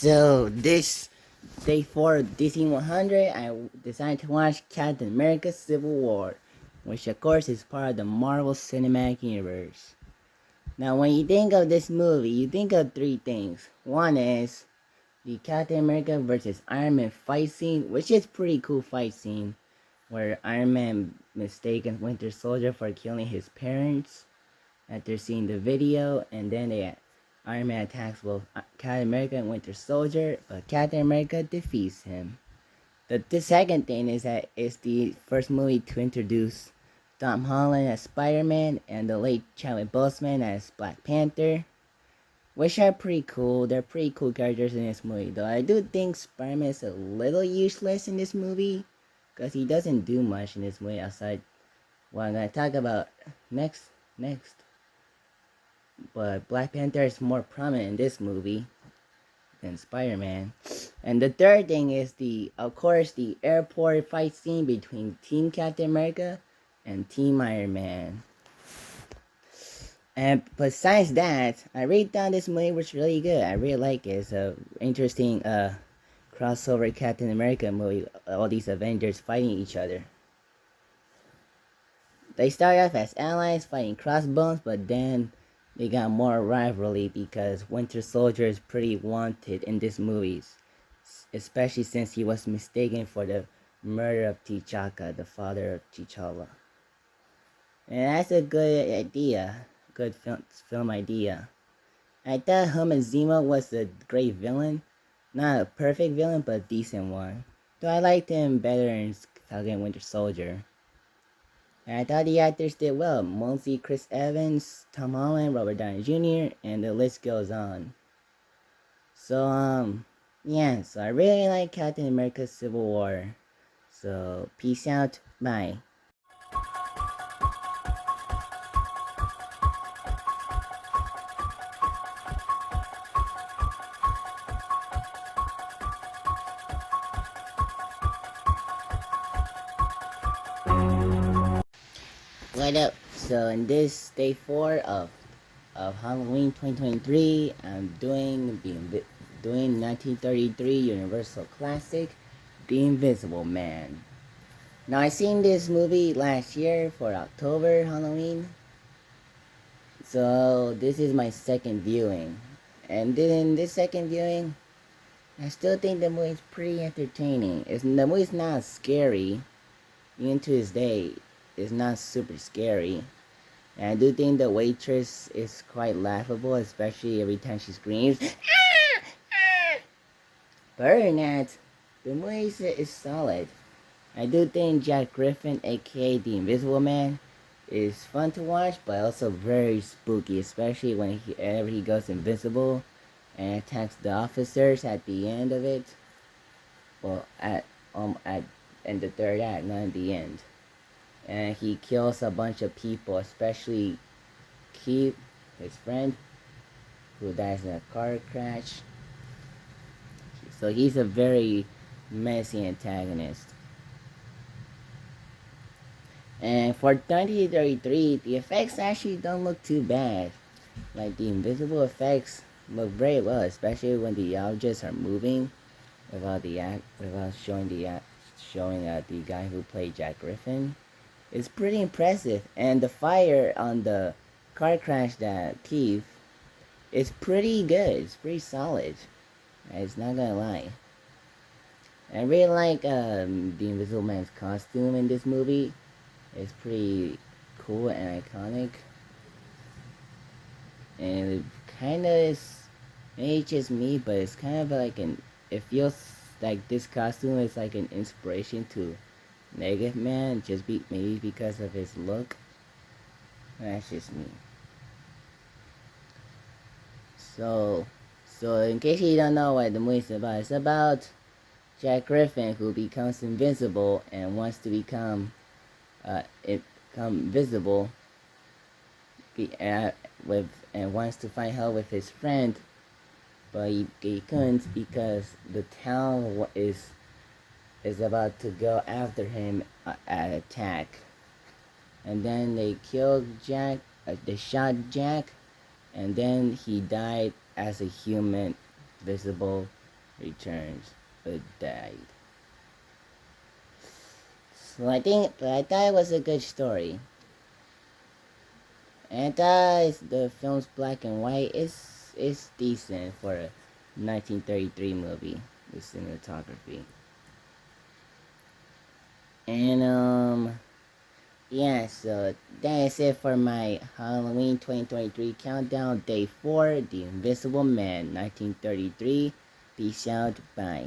So this day 4 of DC 100, I decided to watch Captain America: Civil War, which of course is part of the Marvel Cinematic Universe. Now, when you think of this movie, you think of three things. One is the Captain America versus Iron Man fight scene, which is pretty cool fight scene, where Iron Man mistaken Winter Soldier for killing his parents after seeing the video, and then Iron Man attacks both Captain America and Winter Soldier, but Captain America defeats him. The second thing is that it's the first movie to introduce Tom Holland as Spider-Man and the late Chadwick Boseman as Black Panther, which are pretty cool. They're pretty cool characters in this movie, though I do think Spider-Man is a little useless in this movie, because he doesn't do much in this movie outside what I'm going to talk about next. But Black Panther is more prominent in this movie than Spider-Man. And the third thing is of course, the airport fight scene between Team Captain America and Team Iron Man. And besides that, I really thought this movie was really good. I really like it. It's a interesting crossover Captain America movie. All these Avengers fighting each other. They started off as allies fighting Crossbones, but then they got more rivalry because Winter Soldier is pretty wanted in these movies, especially since he was mistaken for the murder of T'Chaka, the father of T'Challa. And that's a good idea, good film idea. I thought Herman Zemo was a great villain, not a perfect villain, but a decent one. Though I liked him better in Falcon Winter Soldier. And I thought the actors did well. Mostly Chris Evans, Tom Holland, Robert Downey Jr., and the list goes on. So, yeah, so I really like Captain America: Civil War. So, peace out. Bye. What up? So, in this day 4 of Halloween 2023, I'm doing 1933 Universal Classic, The Invisible Man. Now, I seen this movie last year for October Halloween, so this is my second viewing. And then this second viewing, I still think the movie's pretty entertaining. The movie's not scary, even to this day. It's not super scary. And I do think the waitress is quite laughable, especially every time she screams. But other than that, the movie is solid. I do think Jack Griffin, aka the Invisible Man, is fun to watch, but also very spooky, especially whenever he goes invisible and attacks the officers at the end of it. Well, at in the third act, not at the end. And he kills a bunch of people, especially Keith, his friend, who dies in a car crash. So he's a very messy antagonist. And for 2033, the effects actually don't look too bad. Like the invisible effects look very well, especially when the objects are moving without showing the guy who played Jack Griffin. It's pretty impressive, and the fire on the car crash that Keith is pretty good. It's pretty solid. It's not gonna lie. I really like the Invisible Man's costume in this movie. It's pretty cool and iconic. And it kind of is, maybe just me, but it's kind of like it feels like this costume is like an inspiration to Negative Man, maybe because of his look. That's just me. So in case you don't know what the movie's about, it's about Jack Griffin who becomes invincible and wants to become visible, and wants to find help with his friend, but he couldn't because the town is about to go after him at attack. And then they killed Jack. They shot Jack, and then he died as a human, visible returns but died. So I thought it was a good story. And I thought the film's black and white. It's decent for a 1933 movie. The cinematography. And yeah, so that's it for my Halloween 2023 countdown, day 4, The Invisible Man, 1933. Peace out, bye.